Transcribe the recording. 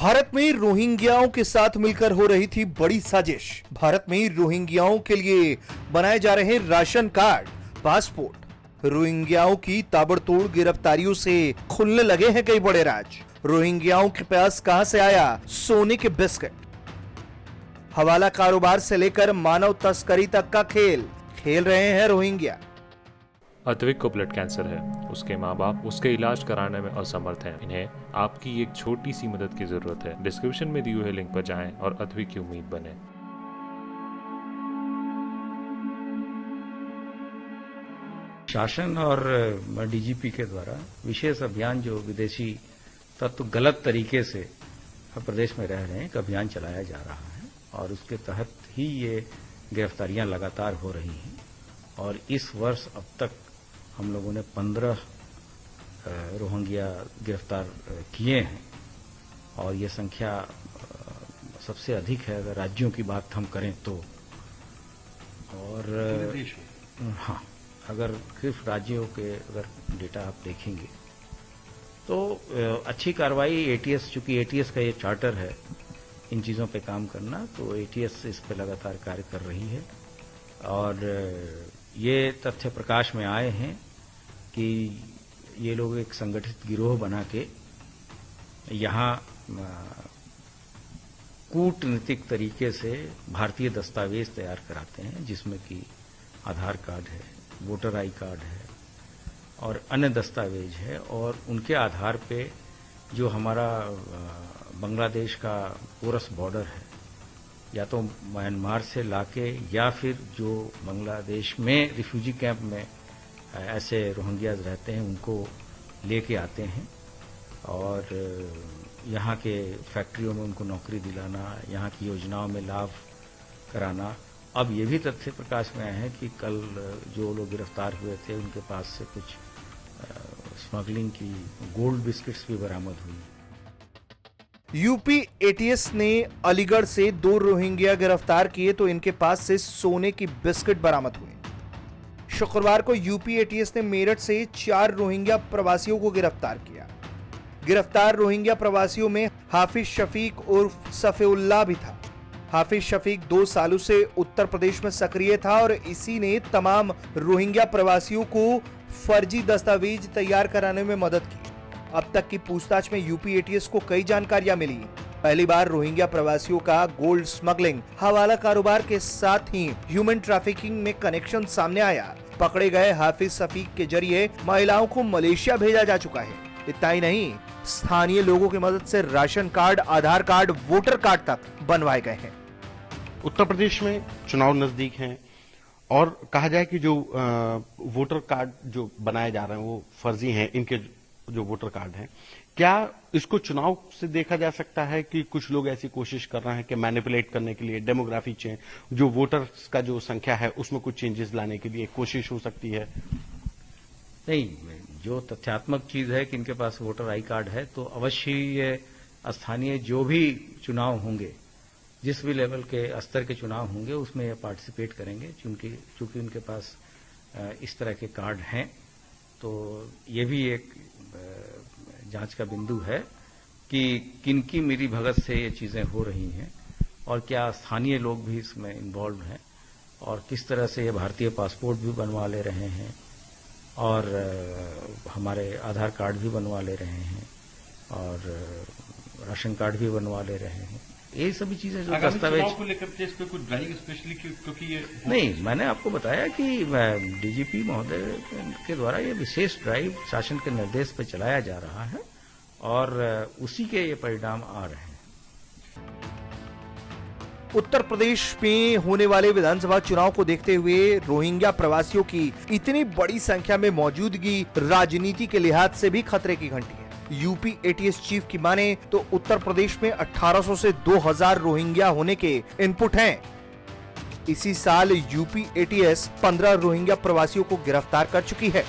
भारत में रोहिंग्याओं के साथ मिलकर हो रही थी बड़ी साजिश। भारत में रोहिंग्याओं के लिए बनाए जा रहे राशन कार्ड, पासपोर्ट। रोहिंग्याओं की ताबड़तोड़ गिरफ्तारियों से खुलने लगे हैं कई बड़े राज। रोहिंग्याओं के पास कहां से आया सोने के बिस्किट? हवाला कारोबार से लेकर मानव तस्करी तक का खेल खेल रहे हैं रोहिंग्या। अद्विक को ब्लड कैंसर है। उसके माँ बाप उसके इलाज कराने में असमर्थ हैं। इन्हें आपकी एक छोटी सी मदद की जरूरत है। डिस्क्रिप्शन में दिए हुए लिंक पर जाएं और अद्विक की उम्मीद बने। शासन और डीजीपी के द्वारा विशेष अभियान जो विदेशी तत्व गलत तरीके से प्रदेश में रह रहे हैं, एक अभियान चलाया जा रहा है और उसके तहत ही ये गिरफ्तारियां लगातार हो रही हैं। और इस वर्ष अब तक हम लोगों ने 15 रोहिंग्या गिरफ्तार किए हैं और ये संख्या सबसे अधिक है अगर राज्यों की बात हम करें तो। और हाँ, अगर सिर्फ राज्यों के अगर डेटा आप देखेंगे तो अच्छी कार्रवाई एटीएस, चूंकि एटीएस का ये चार्टर है इन चीजों पे काम करना, तो एटीएस इस पे लगातार कार्य कर रही है। और ये तथ्य प्रकाश में आए हैं कि ये लोग एक संगठित गिरोह बना के यहाँ कूटनीतिक तरीके से भारतीय दस्तावेज तैयार कराते हैं, जिसमें कि आधार कार्ड है, वोटर आई कार्ड है और अन्य दस्तावेज है। और उनके आधार पे जो हमारा बांग्लादेश का पोरस बॉर्डर है, या तो म्यांमार से लाके या फिर जो बांग्लादेश में रिफ्यूजी कैंप में ऐसे रोहिंग्याज रहते हैं उनको लेके आते हैं और यहाँ के फैक्ट्रियों में उनको नौकरी दिलाना, यहाँ की योजनाओं में लाभ कराना। अब ये भी तथ्य प्रकाश में आए हैं कि कल जो लोग गिरफ्तार हुए थे उनके पास से कुछ स्मगलिंग की गोल्ड बिस्किट्स भी बरामद हुई। यूपी एटीएस ने अलीगढ़ से 2 रोहिंग्या गिरफ्तार किए तो इनके पास से सोने की बिस्किट बरामद हुए। शुक्रवार को यूपी एटीएस ने मेरठ से 4 रोहिंग्या प्रवासियों को गिरफ्तार किया। गिरफ्तार रोहिंग्या प्रवासियों में हाफिज शफीक उर्फ सफेउल्लाह भी था। हाफिज शफीक 2 सालों से उत्तर प्रदेश में सक्रिय था और इसी ने तमाम रोहिंग्या प्रवासियों को फर्जी दस्तावेज तैयार कराने में मदद की। अब तक की पूछताछ में यूपी एटीएस को कई जानकारियां मिली। पहली बार रोहिंग्या प्रवासियों का गोल्ड स्मगलिंग, हवाला कारोबार के साथ ही ह्यूमन ट्रैफिकिंग में कनेक्शन सामने आया। पकड़े गए हाफिज शफीक के जरिए महिलाओं को मलेशिया भेजा जा चुका है। इतना ही नहीं, स्थानीय लोगों की मदद से राशन कार्ड, आधार कार्ड, वोटर कार्ड तक बनवाए गए हैं। उत्तर प्रदेश में चुनाव नजदीक हैं और कहा जाए कि जो वोटर कार्ड जो बनाए जा रहे हैं वो फर्जी हैं, इनके जो वोटर कार्ड हैं। क्या इसको चुनाव से देखा जा सकता है कि कुछ लोग ऐसी कोशिश कर रहे हैं कि मैनिपुलेट करने के लिए डेमोग्राफी चेंज, जो वोटर्स का जो संख्या है उसमें कुछ चेंजेस लाने के लिए कोशिश हो सकती है? नहीं, जो तथ्यात्मक चीज है कि इनके पास वोटर आई कार्ड है तो अवश्य ये स्थानीय जो भी चुनाव होंगे, जिस भी लेवल के स्तर के चुनाव होंगे उसमें ये पार्टिसिपेट करेंगे, चूंकि उनके पास इस तरह के कार्ड हैं। तो ये भी एक जांच का बिंदु है कि किनकी मिली भगत से ये चीजें हो रही हैं और क्या स्थानीय लोग भी इसमें इन्वॉल्व हैं और किस तरह से ये भारतीय पासपोर्ट भी बनवा ले रहे हैं और हमारे आधार कार्ड भी बनवा ले रहे हैं और राशन कार्ड भी बनवा ले रहे हैं। ये सभी चीजें जो दस्तावेज को लेकर इस पे कुछ ड्राइव स्पेशली क्योंकि ये नहीं, मैंने आपको बताया कि डीजीपी महोदय के द्वारा ये विशेष ड्राइव शासन के निर्देश पर चलाया जा रहा है और उसी के ये परिणाम आ रहे हैं। उत्तर प्रदेश में होने वाले विधानसभा चुनाव को देखते हुए रोहिंग्या प्रवासियों की इतनी बड़ी संख्या में मौजूदगी राजनीति के लिहाज से भी खतरे की घंटी है। यूपी एटीएस चीफ की माने तो उत्तर प्रदेश में 1800 से 2000 रोहिंग्या होने के इनपुट हैं। इसी साल यूपी एटीएस 15 रोहिंग्या प्रवासियों को गिरफ्तार कर चुकी है।